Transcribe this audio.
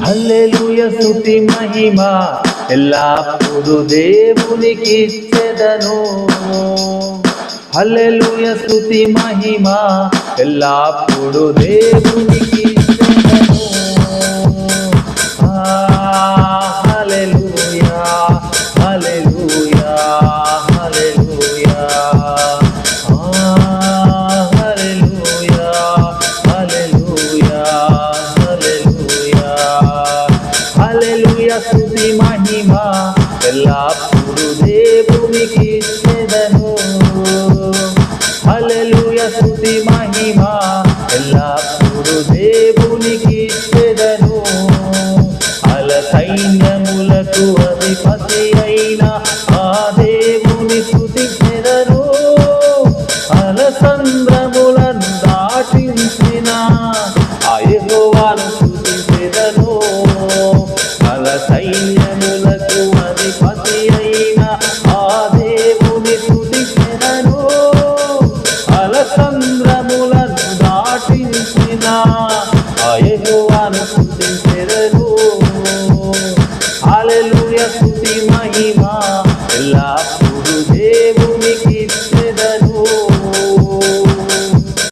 హల్లెలూయా స్తుతి మహిమ ఎల్లప్పుడూ దేవునికిచ్చెదను. హల్లెలూయా స్తుతి మహిమ ఎల్లప్పుడూ దేవునికిచ్చెదను. హల్లెలూయా హల్లెలూయా హల్లెలూయా హల్లెలూయా హల్లెలూయా హల్లెలూయా హల్లెలూయా స్తుతి మహిమ ఎల్లప్పుడూ దేవునికిచ్చెదను. హల్లెలూయా స్తుతి మహిమ ఎల్లప్పుడూ దేవునికిచ్చెదను. సైన్యములకు అధిపతి అయిన ఆ దేవుని స్తుతించెదను. అలసంద్రములను దాటించిన ఆ యెహోవాను స్తుతించెదను. సైన్యములకు అధిపతి అయిన ఆ దేవుని స్తుతించెదను. అలసంద్రములను దాటించిన ఆ యెహోవాను స్తుతించెదను. హల్లెలూయా స్తుతి మహిమ ఎల్లప్పుడూ